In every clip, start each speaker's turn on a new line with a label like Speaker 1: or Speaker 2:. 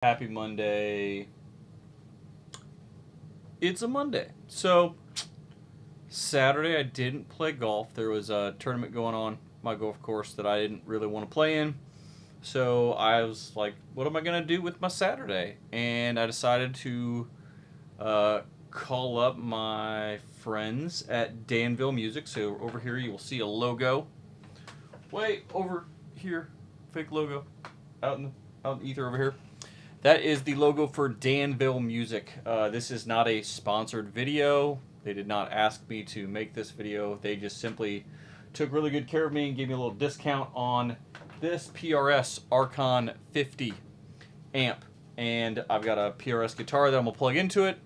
Speaker 1: Happy Monday. It's a Monday. So, Saturday I didn't play golf. There was a tournament going on my golf course that I didn't really want to play in. So, I was like, what am I going to do with my Saturday? And I decided to call up my friends at Danville Music. So, over here you will see a logo. Way over here. Fake logo. Out in the ether over here. That is the logo for Danville Music. This is not a sponsored video. They did not ask me to make this video. They just simply took really good care of me and gave me a little discount on this PRS Archon 50 amp. And I've got a PRS guitar that I'm gonna plug into it.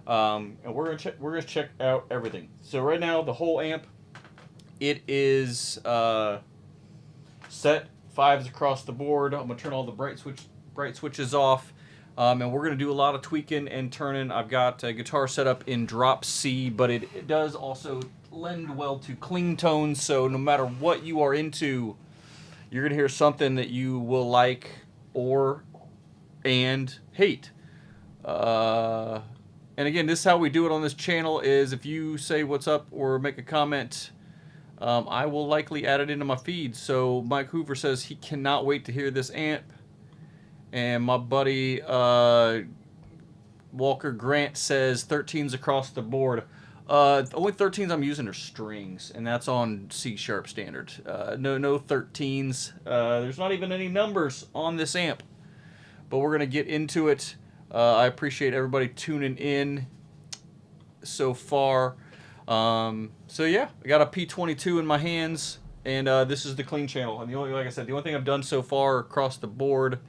Speaker 1: And we're gonna check out everything. So right now the whole amp, it is set 5s across the board. I'm gonna turn all the bright switches off, and we're going to do a lot of tweaking and turning. I've got a guitar set up in drop C, but it does also lend well to clean tones, so no matter what you are into, you're going to hear something that you will like and hate. And again, this is how we do it on this channel, is if you say what's up or make a comment, I will likely add it into my feed. So Mike Hoover says he cannot wait to hear this amp. And my buddy Walker Grant says 13s across the board. The only 13s I'm using are strings, and that's on C# standard. No 13s. There's not even any numbers on this amp. But we're going to get into it. I appreciate everybody tuning in so far. So yeah, I got a P22 in my hands, and this is the clean channel. And like I said, the only thing I've done so far across the board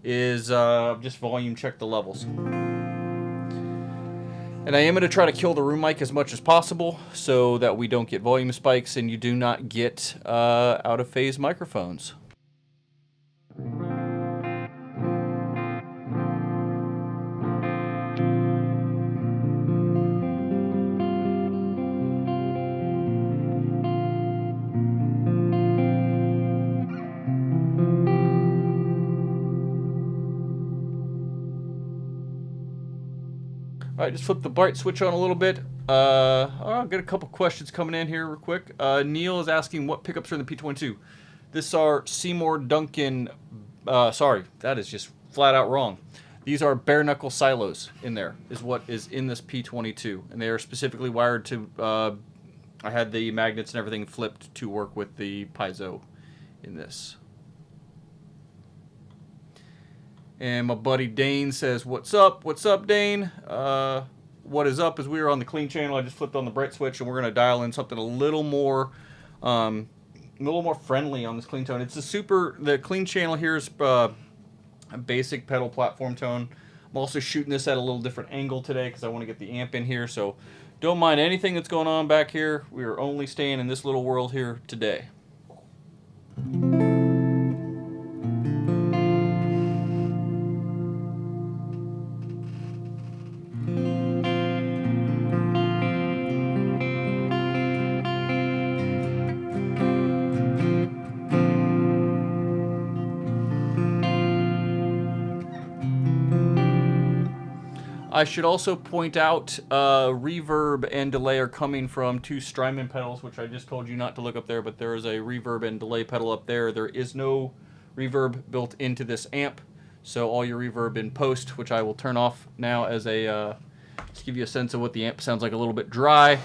Speaker 1: is just volume check the levels. And I am going to try to kill the room mic as much as possible so that we don't get volume spikes and you do not get out of phase microphones. Alright, just flip the bright switch on a little bit. I'll get a couple questions coming in here real quick. Neil is asking what pickups are in the P22. This are Seymour Duncan, sorry, that is just flat out wrong. These are bare knuckle silos in there, is what is in this P22. And they are specifically wired to, I had the magnets and everything flipped to work with the piezo in this. And my buddy Dane says, what's up? What's up, Dane? What is up is we are on the clean channel. I just flipped on the bright switch, and we're going to dial in something a little more friendly on this clean tone. It's the clean channel here is a basic pedal platform tone. I'm also shooting this at a little different angle today because I want to get the amp in here. So don't mind anything that's going on back here. We are only staying in this little world here today. I should also point out reverb and delay are coming from two Strymon pedals, which I just told you not to look up there, but there is a reverb and delay pedal up there. There is no reverb built into this amp, so all your reverb in post, which I will turn off now as a, just give you a sense of what the amp sounds like, a little bit dry.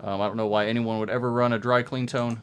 Speaker 1: I don't know why anyone would ever run a dry clean tone.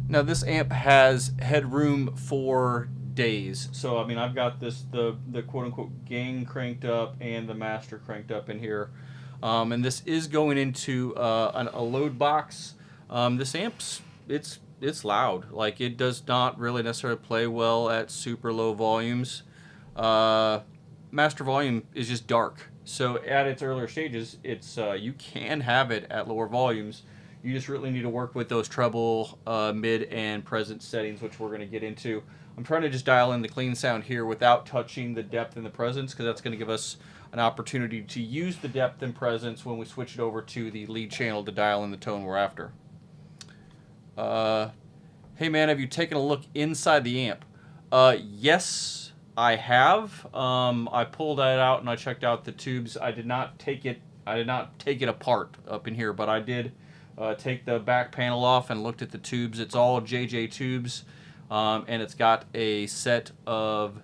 Speaker 1: Now this amp has headroom for days. So I mean, I've got this the quote unquote gang cranked up and the master cranked up in here. And this is going into a load box. This amp's it's loud. Like, it does not really necessarily play well at super low volumes. Master volume is just dark. So at its earlier stages, it's you can have it at lower volumes. You just really need to work with those treble, mid, and presence settings, which we're going to get into. I'm trying to just dial in the clean sound here without touching the depth and the presence, because that's going to give us an opportunity to use the depth and presence when we switch it over to the lead channel to dial in the tone we're after. Hey man, have you taken a look inside the amp? Yes, I have. I pulled that out and I checked out the tubes. I did not take it apart up in here, but I did take the back panel off and looked at the tubes. It's all JJ tubes, and it's got a set of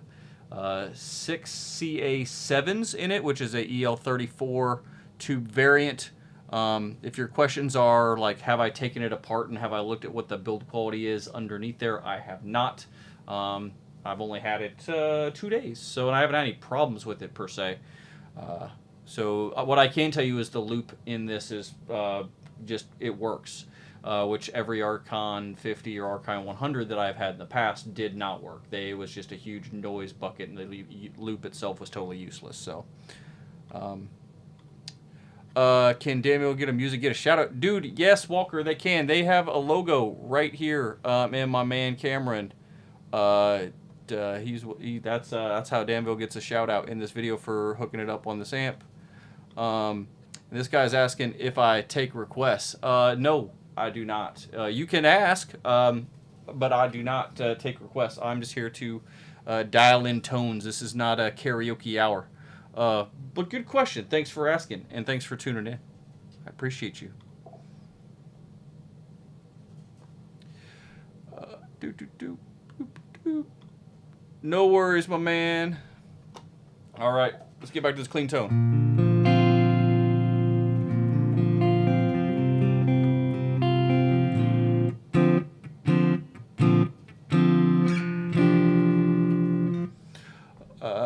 Speaker 1: 6 CA7s in it, which is a EL34 tube variant. If your questions are like, have I taken it apart and have I looked at what the build quality is underneath there, I have not. I've only had it 2 days, so I haven't had any problems with it per se. So what I can tell you is the loop in this is just, it works, which every Archon 50 or Archon 100 that I've had in the past did not work. It was just a huge noise bucket, and the loop itself was totally useless. So, can Danville get a shout out? Dude, yes, Walker, they can. They have a logo right here, and my man Cameron, that's how Danville gets a shout out in this video for hooking it up on this amp. This guy's asking if I take requests. No, I do not. You can ask, but I do not take requests. I'm just here to dial in tones. This is not a karaoke hour. But good question. Thanks for asking, and thanks for tuning in. I appreciate you. No worries, my man. All right, let's get back to this clean tone.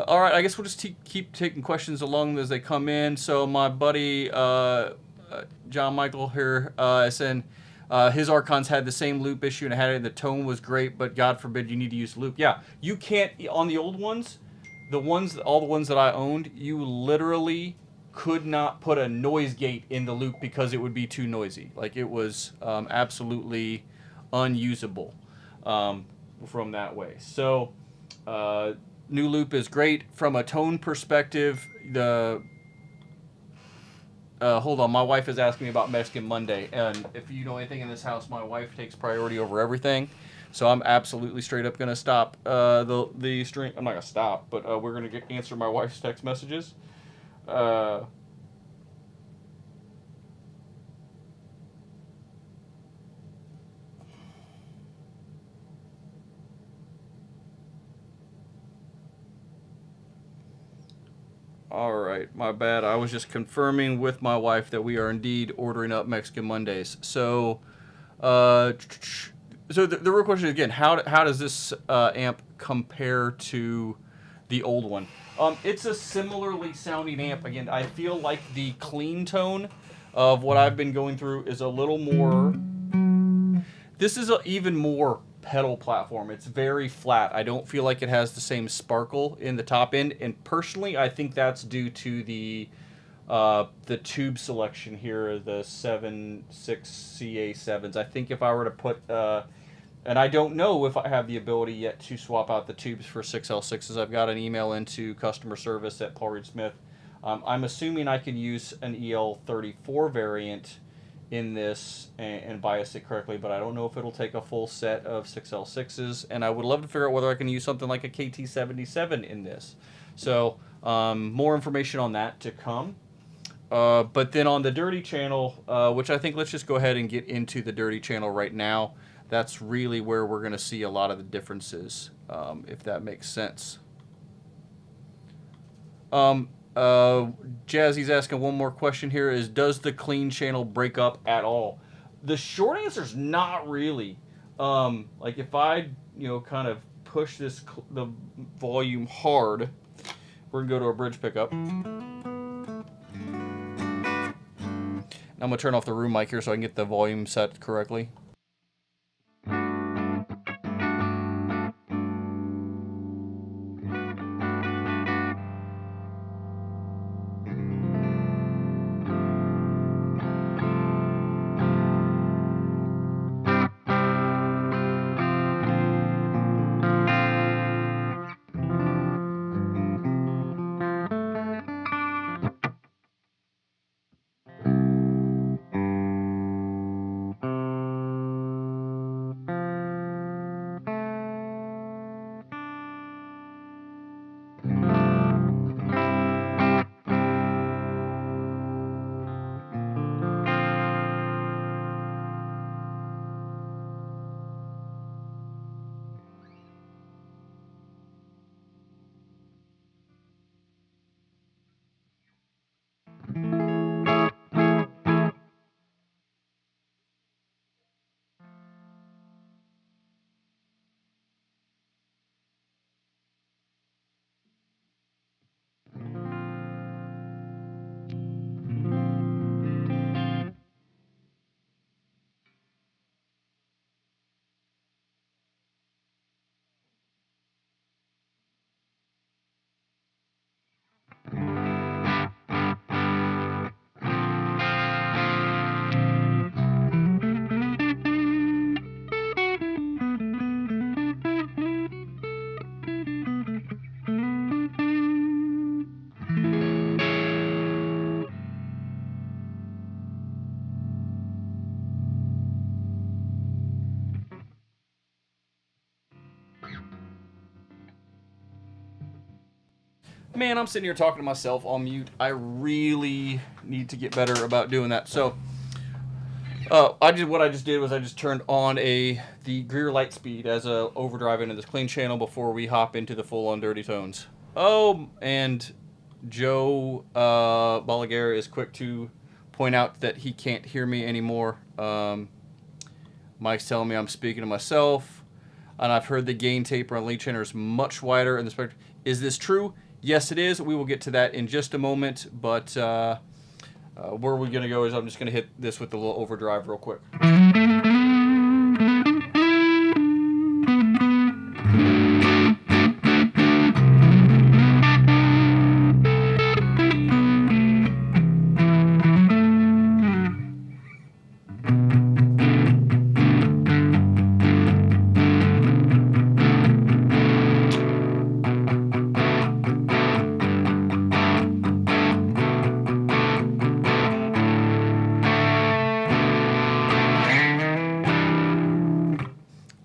Speaker 1: All right, I guess we'll just keep taking questions along as they come in. So my buddy John Michael here is saying his Archons had the same loop issue and had it. The tone was great, but God forbid you need to use loop. Yeah, you can't on the old ones. All the ones that I owned, you literally could not put a noise gate in the loop because it would be too noisy. Like, it was absolutely unusable from that way. So new loop is great from a tone perspective. Hold on, my wife is asking me about Mexican Monday, and if you know anything in this house, my wife takes priority over everything. So I'm absolutely straight up gonna stop the stream. I'm not gonna stop, but we're gonna answer my wife's text messages. All right, my bad. I was just confirming with my wife that we are indeed ordering up Mexican Mondays. So, the real question is, again, how does this amp compare to the old one? It's a similarly sounding amp. Again, I feel like the clean tone of what I've been going through is a little more. This is even more pedal platform. It's very flat. I don't feel like it has the same sparkle in the top end, and personally I think that's due to the tube selection here, the 6 CA7s. I think if I were to put and I don't know if I have the ability yet to swap out the tubes for 6L6s. I've got an email into customer service at Paul Reed Smith. I'm assuming I can use an EL34 variant in this and bias it correctly, but I don't know if it'll take a full set of 6L6s, and I would love to figure out whether I can use something like a KT77 in this. So more information on that to come. But then on the dirty channel, which I think let's just go ahead and get into the dirty channel right now. That's really where we're going to see a lot of the differences, if that makes sense. Jazzy's asking one more question here, is does the clean channel break up at all? The short answer is not really. Like, if I kind of push the volume hard, we're gonna go to a bridge pickup. I'm going to turn off the room mic here so I can get the volume set correctly. Man, I'm sitting here talking to myself on mute. I really need to get better about doing that. So, what I just did was I just turned on the Greer light speed as a overdrive into this clean channel before we hop into the full on dirty tones. Oh, and Joe Balaguer is quick to point out that he can't hear me anymore. Mike's telling me I'm speaking to myself, and I've heard the gain taper on lead channel is much wider in the spectrum. Is this true? Yes, it is. We will get to that in just a moment, but where we're going to go is I'm just going to hit this with the little overdrive real quick.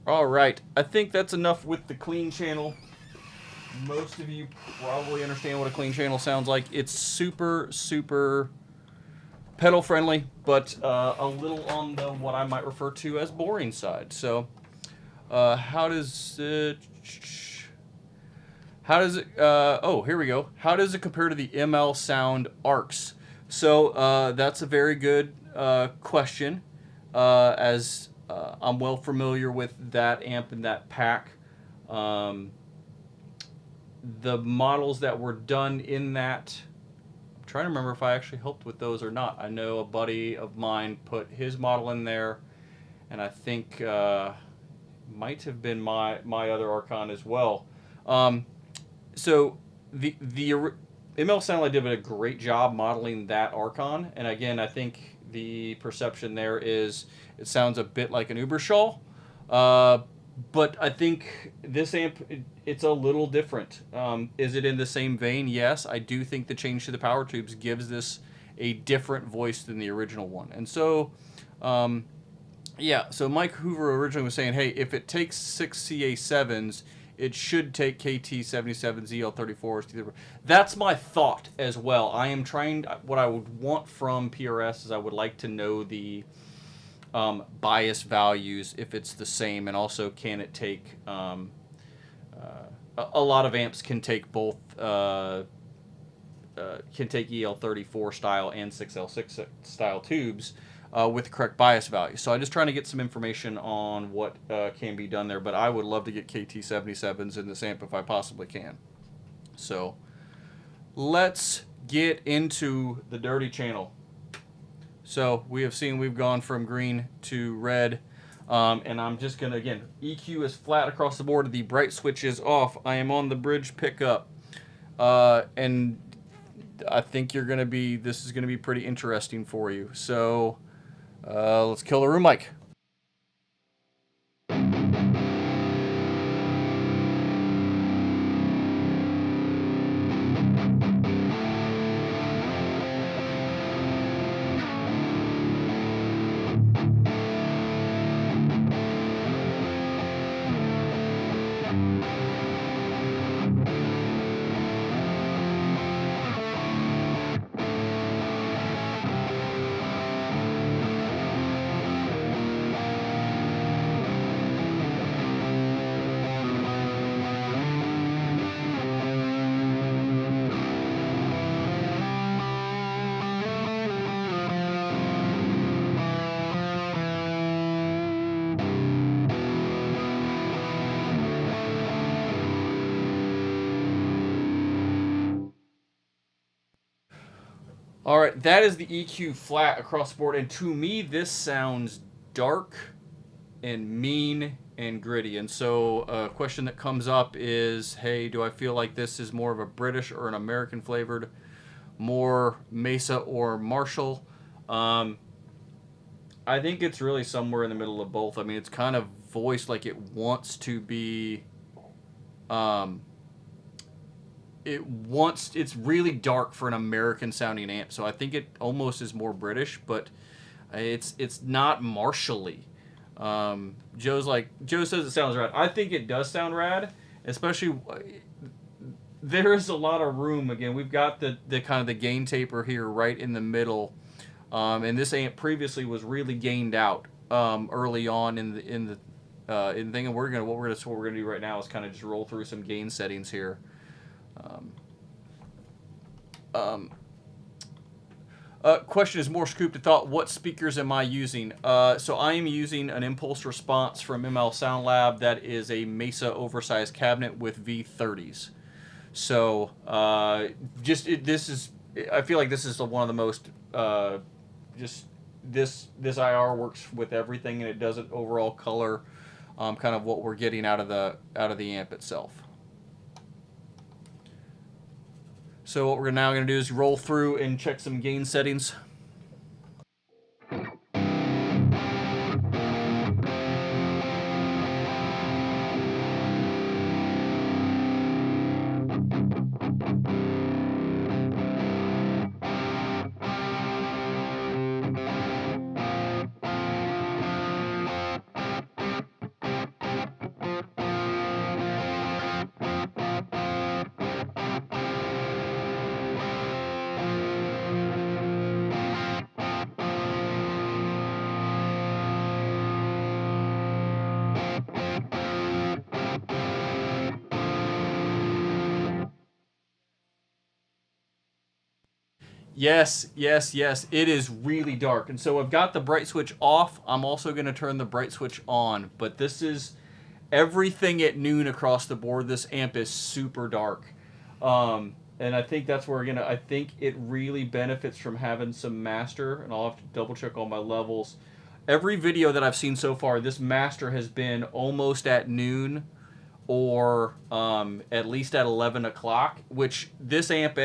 Speaker 1: Alright, I think that's enough with the clean channel. Most of you probably understand what a clean channel sounds like. It's super, super pedal friendly, but a little on the what I might refer to as boring side. So, how does it... oh, here we go. How does it compare to the ML Sound ARCs? So, that's a very good question, as... I'm well familiar with that amp and that pack. The models that were done in that, I'm trying to remember if I actually helped with those or not. I know a buddy of mine put his model in there, and I think might have been my other Archon as well. So the ML Soundlight did a great job modeling that Archon, and again, I think the perception there is it sounds a bit like an Ubershaw, but I think this amp, it's a little different. Is it in the same vein? Yes, I do think the change to the power tubes gives this a different voice than the original one. And so, yeah, so Mike Hoover originally was saying, hey, if it takes 6 CA7s, it should take KT77 ZL34s. That's my thought as well. I am trying, what I would want from PRS is I would like to know the bias values, if it's the same, and also can it take, a lot of amps can take both, can take EL34 style and 6L6 style tubes with the correct bias value. So I'm just trying to get some information on what can be done there, but I would love to get KT77s in this amp if I possibly can. So let's get into the dirty channel. So we have seen we've gone from green to red. And I'm just going to, again, EQ is flat across the board. The bright switch is off. I am on the bridge pickup. And I think this is going to be pretty interesting for you. So let's kill the room mic. All right, that is the EQ flat across the board, and to me, this sounds dark and mean and gritty. And so, a question that comes up is, hey, do I feel like this is more of a British or an American flavored, more Mesa or Marshall? I think it's really somewhere in the middle of both. I mean, it's kind of voiced like it wants to be. It's really dark for an American sounding amp, so I think it almost is more British, but it's not Marshall-y. Joe says it sounds rad. I think it does sound rad, especially there is a lot of room. Again, we've got the kind of the gain taper here right in the middle, and this amp previously was really gained out early on in the thing. And what we're gonna do right now is kind of just roll through some gain settings here. Question is more scoop to thought. What speakers am I using? So I am using an impulse response from ML Sound Lab that is a Mesa oversized cabinet with V30s. So I feel like this is one of the most this IR works with everything, and it doesn't overall color kind of what we're getting out of the amp itself. So what we're now going to do is roll through and check some gain settings. Yes. It is really dark. And so I've got the bright switch off. I'm also going to turn the bright switch on. But this is everything at noon across the board. This amp is super dark. And I think that's where I think it really benefits from having some master. And I'll have to double check all my levels. Every video that I've seen so far, this master has been almost at noon or at least at 11 o'clock, which this amp,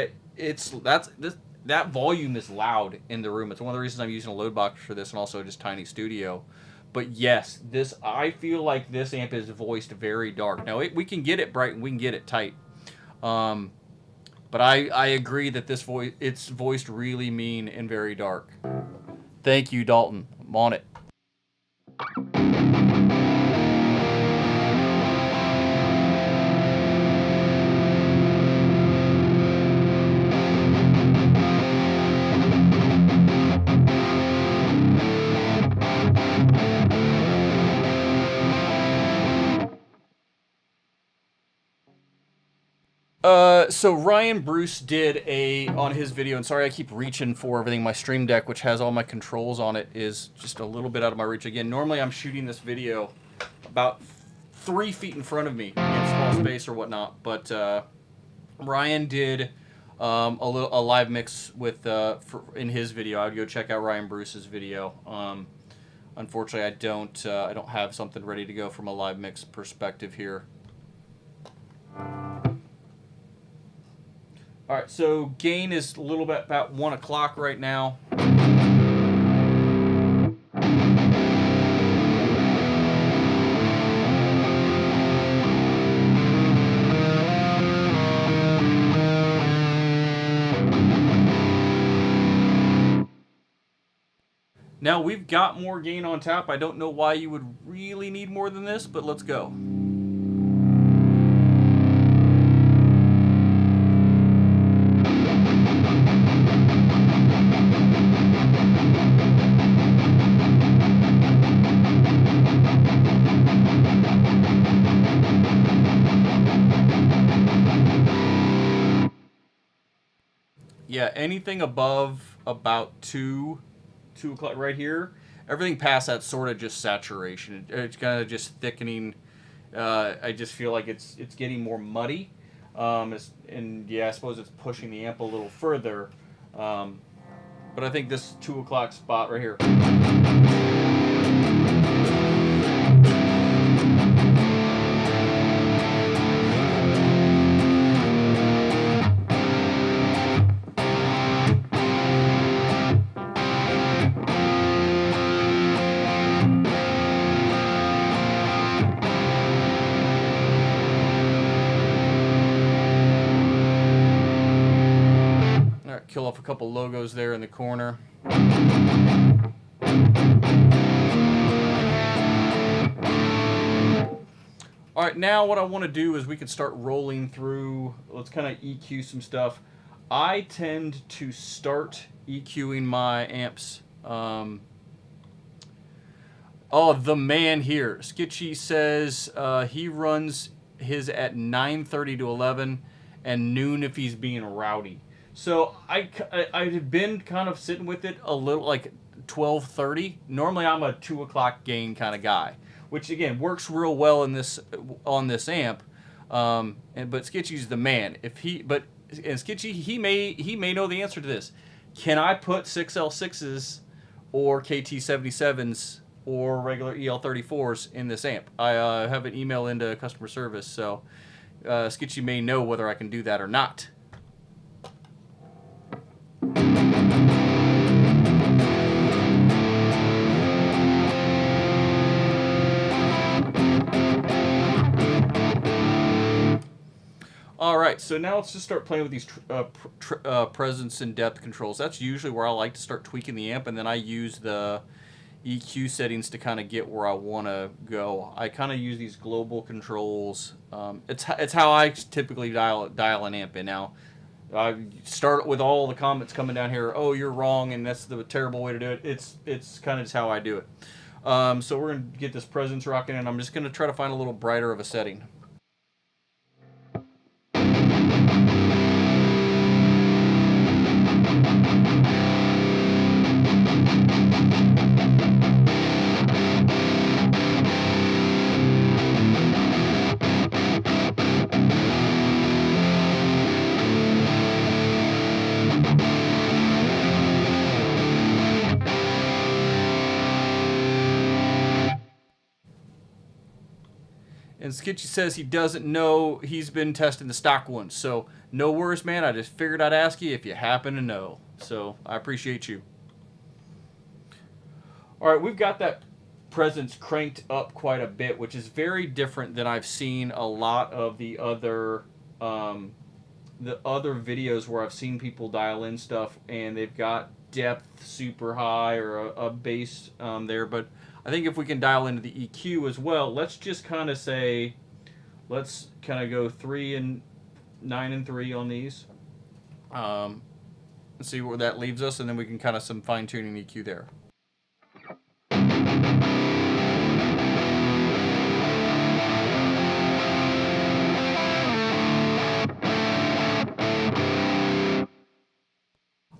Speaker 1: that volume is loud in the room. It's one of the reasons I'm using a load box for this and also just tiny studio. But yes, I feel like this amp is voiced very dark. Now, we can get it bright and we can get it tight. But I agree that it's voiced really mean and very dark. Thank you, Dalton. I'm on it. So Ryan Bruce did on his video, and sorry I keep reaching for everything. My Stream Deck, which has all my controls on it, is just a little bit out of my reach. Again, normally I'm shooting this video about 3 feet in front of me in small space or whatnot, but Ryan did a live mix with in his video. I would go check out Ryan Bruce's video. Unfortunately, I don't have something ready to go from a live mix perspective here. All right, so gain is a little bit about 1 o'clock right now. Now, we've got more gain on tap. I don't know why you would really need more than this, but let's go. Yeah, anything above about 2 o'clock right here, everything past that sort of just saturation. It's kind of just thickening. I just feel like it's getting more muddy, and yeah, I suppose it's pushing the amp a little further. But I think this 2 o'clock spot right here. Kill off a couple logos there in the corner. All right, now what I want to do is we can start rolling through. Let's kind of EQ some stuff. I tend to start EQing my amps. Oh, the man here. Skitchy says he runs his at 9:30 to 11 and noon if he's being rowdy. So I had been kind of sitting with it a little, like 12:30. Normally I'm a 2 o'clock gain kind of guy, which again works real well in this on this amp. But Skitchy's the man. And Skitchy he may know the answer to this. Can I put 6L6s or KT77s or regular EL34s in this amp? I have an email into customer service, so Skitchy may know whether I can do that or not. All right, so now let's just start playing with these presence and depth controls. That's usually where I like to start tweaking the amp, and then I use the EQ settings to kind of get where I want to go. I kind of use these global controls. It's how I typically dial an amp in. Now, I start with all the comments coming down here. Oh, you're wrong, and that's the terrible way to do it. It's kind of just how I do it. So we're gonna get this presence rocking, and I'm just gonna try to find a little brighter of a setting. And Skitchy says he doesn't know. He's been testing the stock ones. So no worries, man. I just figured I'd ask you if you happen to know. So I appreciate you. All right, we've got that presence cranked up quite a bit, which is very different than I've seen a lot of the other videos where I've seen people dial in stuff and they've got depth super high or a bass there. But I think if we can dial into the EQ as well, let's just kind of say, let's kind of go 3 and 9 and 3 on these. Let's see where that leaves us, and then we can kind of some fine tuning EQ there.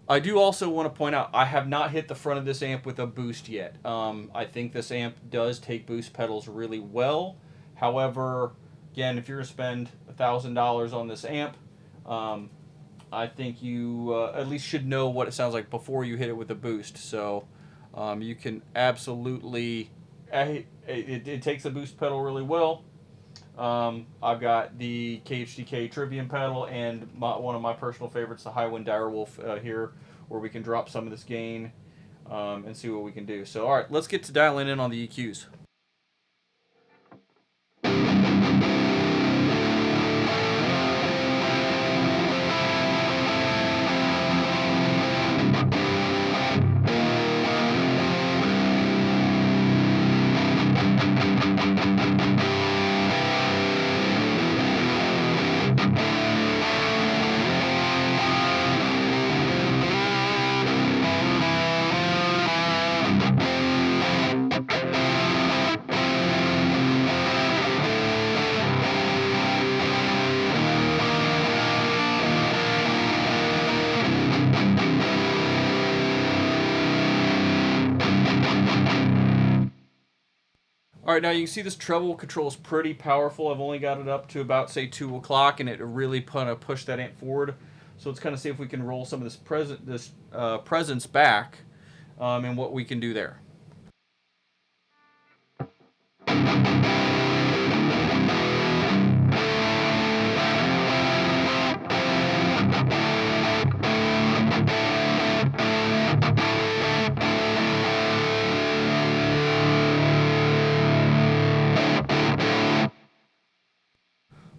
Speaker 1: I do also want to point out, I have not hit the front of this amp with a boost yet. I think this amp does take boost pedals really well. However, again, if you're going to spend $1,000 on this amp, I think you at least should know what it sounds like before you hit it with a boost. So you can absolutely, it takes the boost pedal really well. I've got the KHDK Trivium pedal and one of my personal favorites, the Highwind Direwolf here, where we can drop some of this gain and see what we can do. So, all right, let's get to dialing in on the EQs. All right, now you can see this treble control is pretty powerful. I've only got it up to about, say, 2 o'clock, and it really kind of pushed that amp forward. So let's kind of see if we can roll some of this presence back and what we can do there.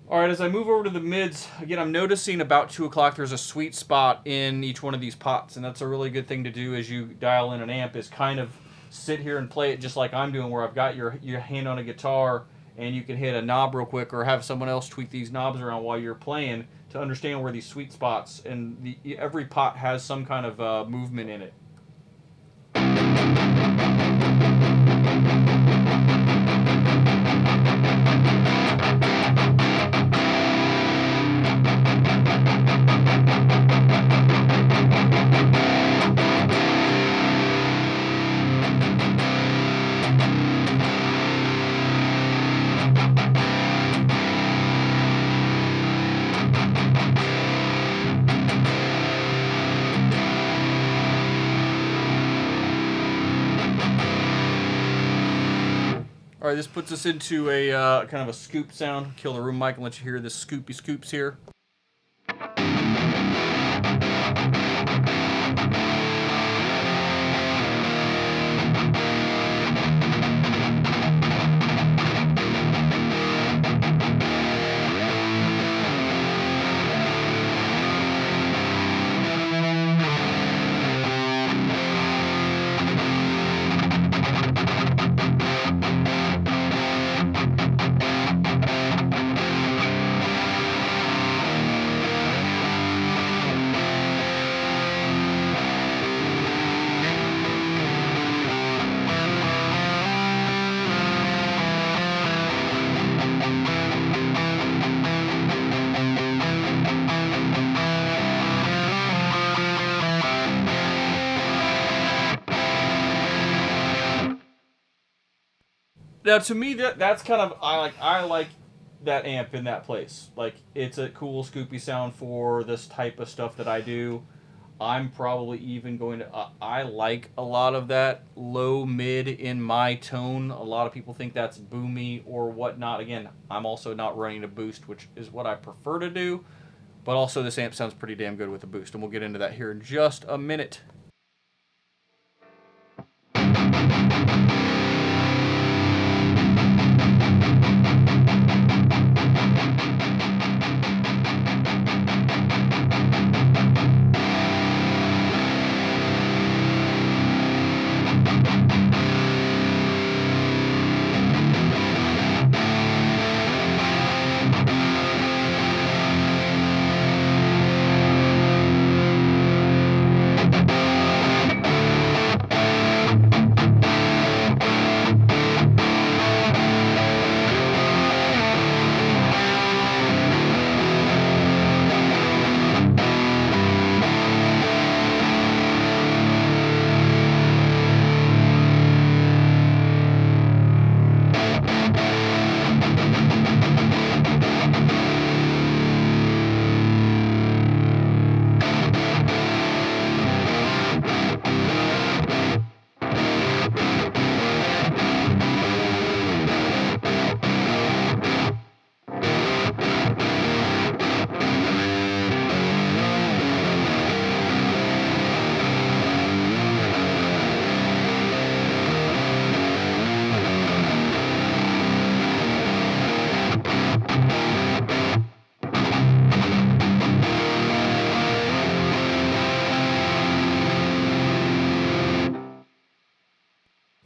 Speaker 1: All right, as I move over to the mids, again, I'm noticing about 2 o'clock there's a sweet spot in each one of these pots, and that's a really good thing to do as you dial in an amp, is kind of sit here and play it just like I'm doing, where I've got your hand on a guitar and you can hit a knob real quick or have someone else tweak these knobs around while you're playing to understand where these sweet spots, and every pot has some kind of movement in it. All right, this puts us into a kind of a scoop sound. Kill the room mic and let you hear the scoopy scoops here. Now, to me, that's kind of I like that amp in that place. Like, it's a cool scoopy sound for this type of stuff that I do. I'm probably even going to I like a lot of that low mid in my tone. A lot of people think that's boomy or whatnot. Again, I'm also not running a boost, which is what I prefer to do. But also, this amp sounds pretty damn good with a boost, and we'll get into that here in just a minute.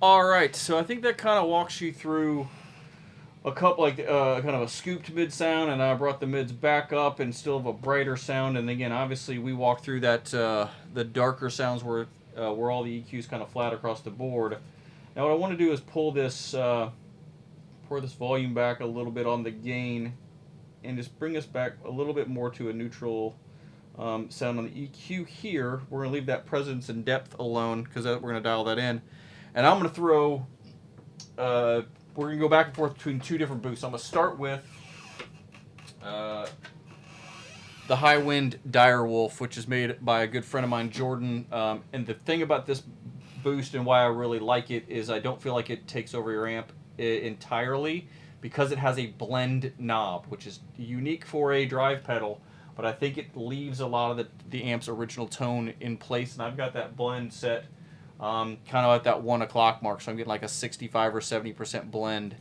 Speaker 1: All right, so I think that kind of walks you through a couple, like kind of a scooped mid sound, and I brought the mids back up and still have a brighter sound. And again, obviously, we walked through that the darker sounds where all the EQs kind of flat across the board. Now, what I want to do is pour this volume back a little bit on the gain, and just bring us back a little bit more to a neutral sound on the EQ here. We're going to leave that presence and depth alone because we're going to dial that in. And I'm going to throw, we're going to go back and forth between two different boosts. I'm going to start with the High Wind Direwolf, which is made by a good friend of mine, Jordan. And the thing about this boost and why I really like it is I don't feel like it takes over your amp entirely because it has a blend knob, which is unique for a drive pedal. But I think it leaves a lot of the amp's original tone in place. And I've got that blend set kind of at that 1 o'clock mark. So I'm getting like a 65 or 70% blend.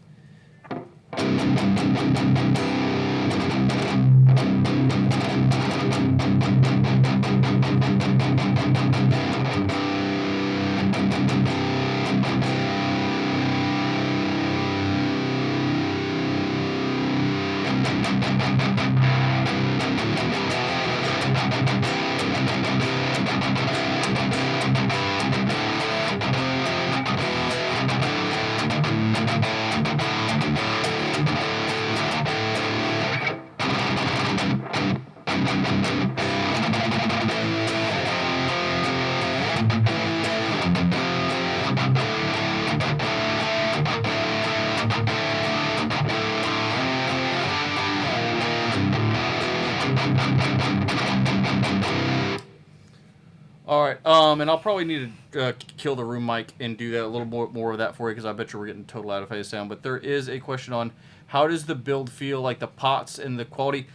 Speaker 1: All right, and I'll probably need to kill the room mic and do that a little more of that for you because I bet you we're getting total out of phase sound. But there is a question on how does the build feel, like the pots and the quality.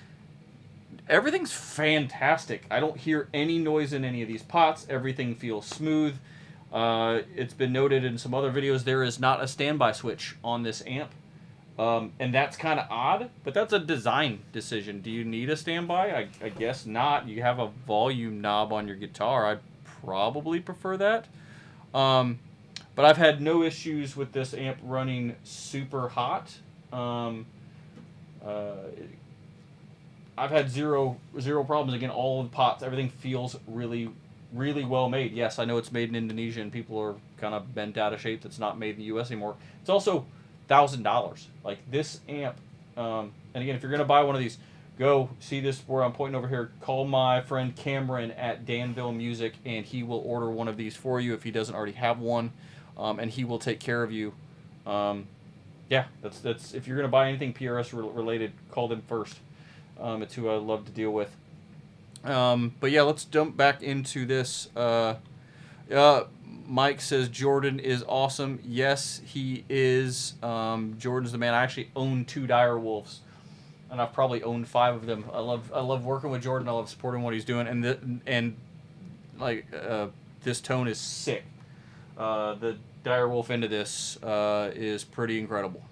Speaker 1: Everything's fantastic. I don't hear any noise in any of these pots. Everything feels smooth. It's been noted in some other videos there is not a standby switch on this amp. And that's kind of odd, but that's a design decision. Do you need a standby? I guess not. You have a volume knob on your guitar. I'd probably prefer that. But I've had no issues with this amp running super hot. I've had zero problems. Again, all of the pots, everything feels really, really well made. Yes, I know it's made in Indonesia and people are kind of bent out of shape that's not made in the U.S. anymore. It's also $1,000. Like this amp, and again, if you're gonna buy one of these, go see this where I'm pointing over here. Call my friend Cameron at Danville Music, and he will order one of these for you if he doesn't already have one, and he will take care of you. Yeah, that's if you're gonna buy anything PRS related, call them first. It's who I love to deal with. But yeah, let's jump back into this. Mike says Jordan is awesome. Yes, he is. Jordan's the man. I actually own 2 Direwolves, and I've probably owned 5 of them. I love working with Jordan. I love supporting what he's doing, and this tone is sick. The Direwolf into this is pretty incredible.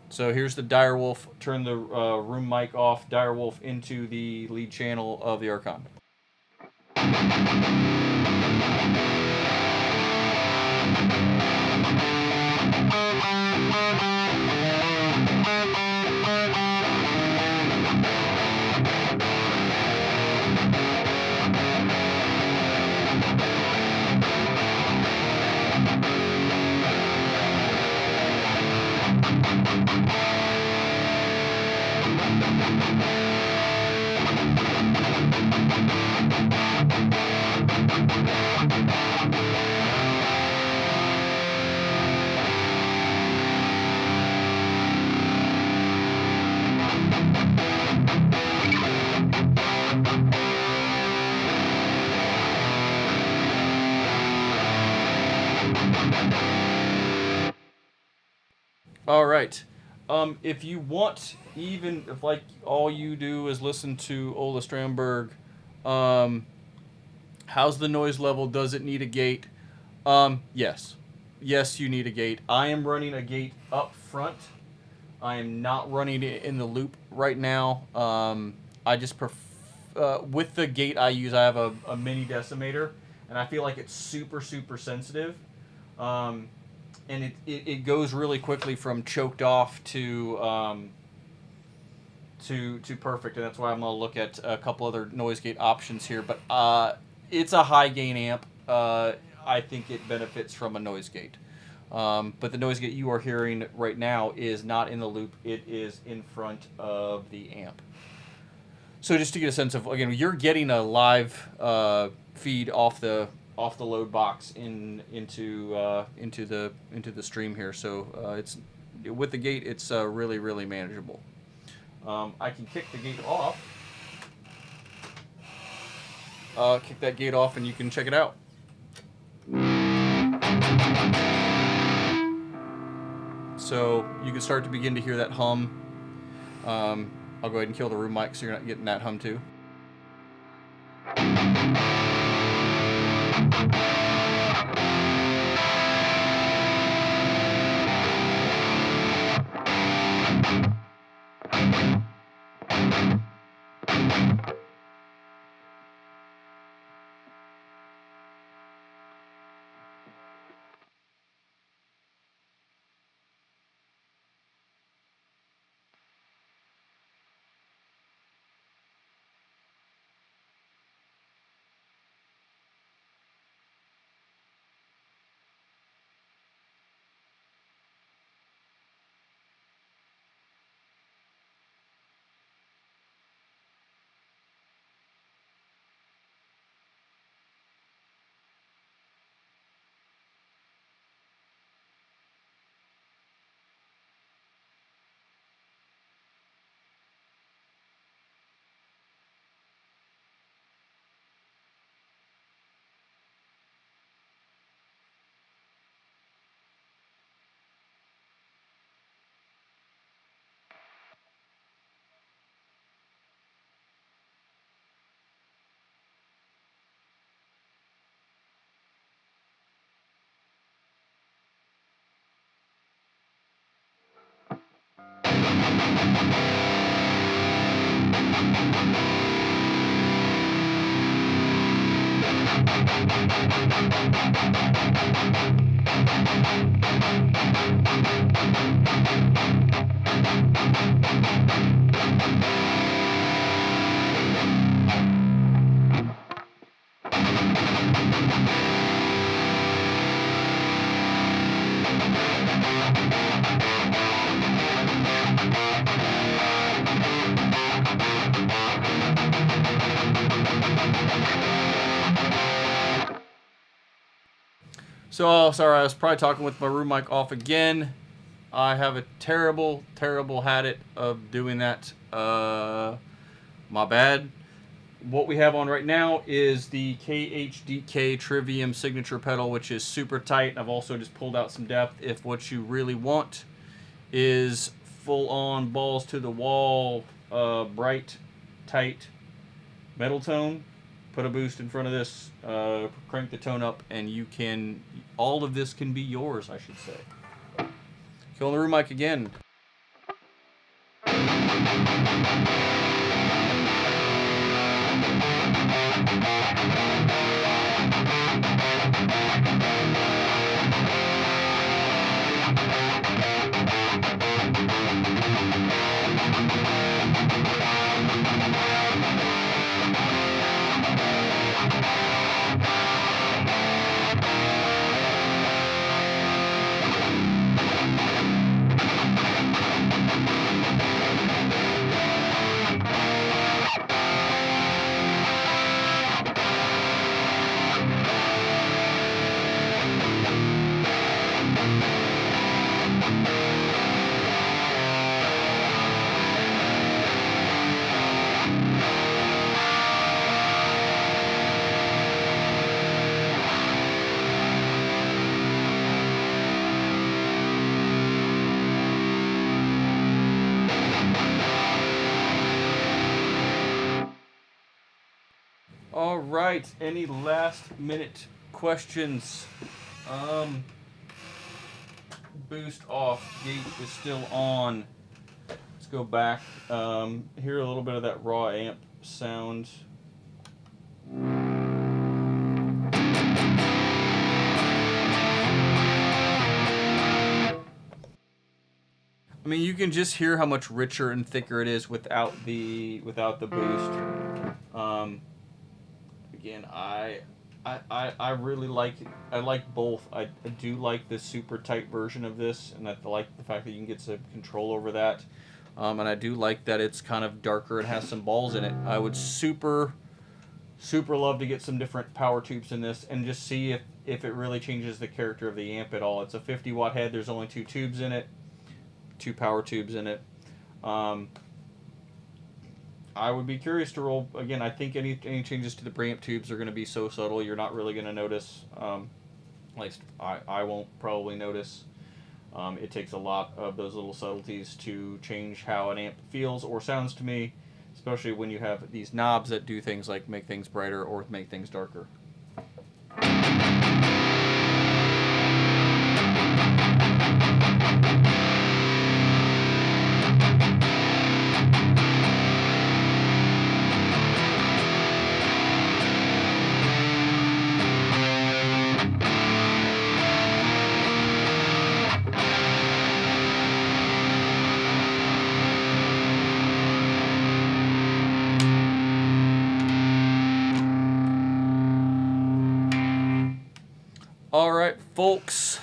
Speaker 1: So here's the Direwolf. Turn the room mic off. Direwolf into the lead channel of the Archon. All right. If you want, even if like all you do is listen to Ola Strandberg, how's the noise level? Does it need a gate? Yes. Yes, you need a gate. I am running a gate up front. I am not running it in the loop right now. I just with the gate I use, I have a mini decimator. and I feel like it's super sensitive, and it goes really quickly from choked off to perfect, and that's why I'm gonna look at a couple other noise gate options here. But it's a high gain amp. I think it benefits from a noise gate. But the noise gate you are hearing right now is not in the loop. It is in front of the amp. So just to get a sense of, again, you're getting a live feed off the load box into the stream here. So it's with the gate, it's really manageable. I can kick the gate off. Kick that gate off, and you can check it out. So you can start to begin to hear that hum. I'll go ahead and kill the room mic so you're not getting that hum too. So, sorry, I was probably talking with my room mic off again. I have a terrible habit of doing that. My bad. What we have on right now is the KHDK Trivium signature pedal, which is super tight. I've also just pulled out some depth. If what you really want is full-on balls to the wall, bright, tight metal tone, put a boost in front of this, crank the tone up, and you can, all of this can be yours, I should say. Killing the room mic again. All right, any last minute questions? Boost off, gate is still on. Let's go back. Hear a little bit of that raw amp sound. mean, you can just hear how much richer and thicker it is without the boost. Again, I really like it. I like both. I do like the super tight version of this, and I like the fact that you can get some control over that. And I do like that it's kind of darker. It has some balls in it. I would super love to get some different power tubes in this and just see if it really changes the character of the amp at all. It's a 50 watt head. There's only 2 tubes in it, 2 power tubes in it. I would be curious to roll again. I think any changes to the preamp tubes are going to be so subtle you're not really going to notice. At least I won't probably notice. It takes a lot of those little subtleties to change how an amp feels or sounds to me, especially when you have these knobs that do things like make things brighter or make things darker. Alright, folks,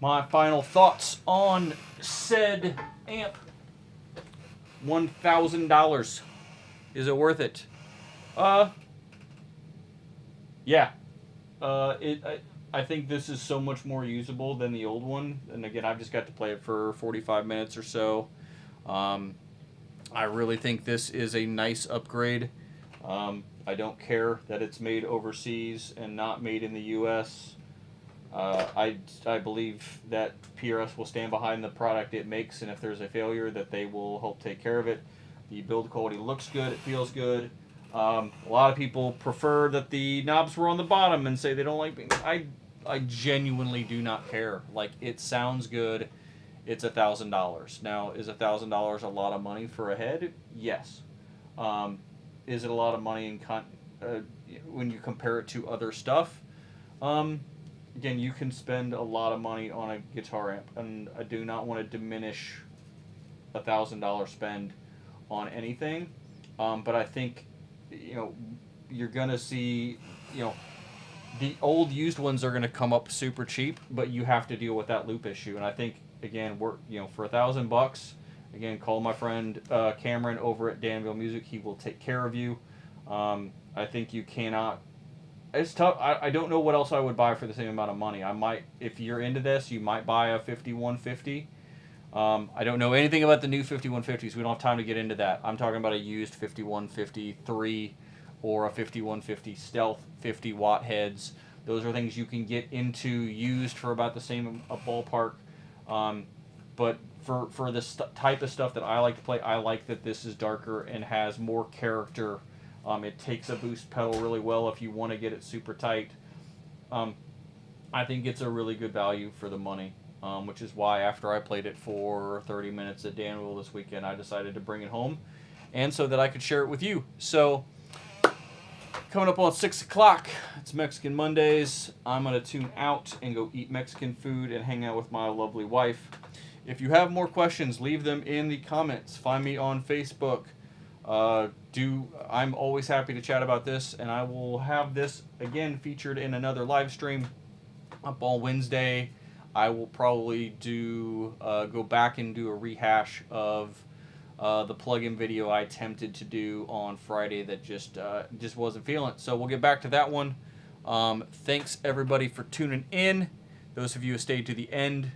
Speaker 1: my final thoughts on said amp. $1,000. Is it worth it? Yeah. I think this is so much more usable than the old one. And again, I've just got to play it for 45 minutes or so. I really think this is a nice upgrade. I don't care that it's made overseas and not made in the U.S. I believe that PRS will stand behind the product it makes, and if there's a failure, that they will help take care of it. The build quality looks good. It feels good. A lot of people prefer that the knobs were on the bottom and say they don't like being... I genuinely do not care. Like, it sounds good. It's $1,000. Now, is $1,000 a lot of money for a head? Yes. Is it a lot of money when you compare it to other stuff? Again, you can spend a lot of money on a guitar amp, and I do not want to diminish $1,000 spend on anything. But I think, you're gonna see, the old used ones are gonna come up super cheap, but you have to deal with that loop issue. And I think, again, for $1,000. Again, call my friend Cameron over at Danville Music. He will take care of you. I think you cannot... It's tough. I don't know what else I would buy for the same amount of money. I might, if you're into this, you might buy a 5150. I don't know anything about the new 5150s. We don't have time to get into that. I'm talking about a used 5153 or a 5150 Stealth 50 watt heads. Those are things you can get into used for about the same ballpark. But for the type of stuff that I like to play, I like that this is darker and has more character. It takes a boost pedal really well if you want to get it super tight. I think it's a really good value for the money, which is why after I played it for 30 minutes at Danville this weekend, I decided to bring it home, and so that I could share it with you. So, coming up on 6 o'clock, it's Mexican Mondays. I'm going to tune out and go eat Mexican food and hang out with my lovely wife. If you have more questions, leave them in the comments. Find me on Facebook. I'm always happy to chat about this, and I will have this again featured in another live stream up on Wednesday. I will probably go back and do a rehash of the plug-in video I attempted to do on Friday that just wasn't feeling it. So we'll get back to that one. Thanks everybody for tuning in. Those of you who stayed to the end,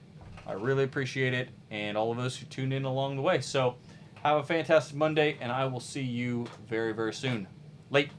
Speaker 1: I really appreciate it, and all of those who tuned in along the way. So have a fantastic Monday, and I will see you very, very soon. Late.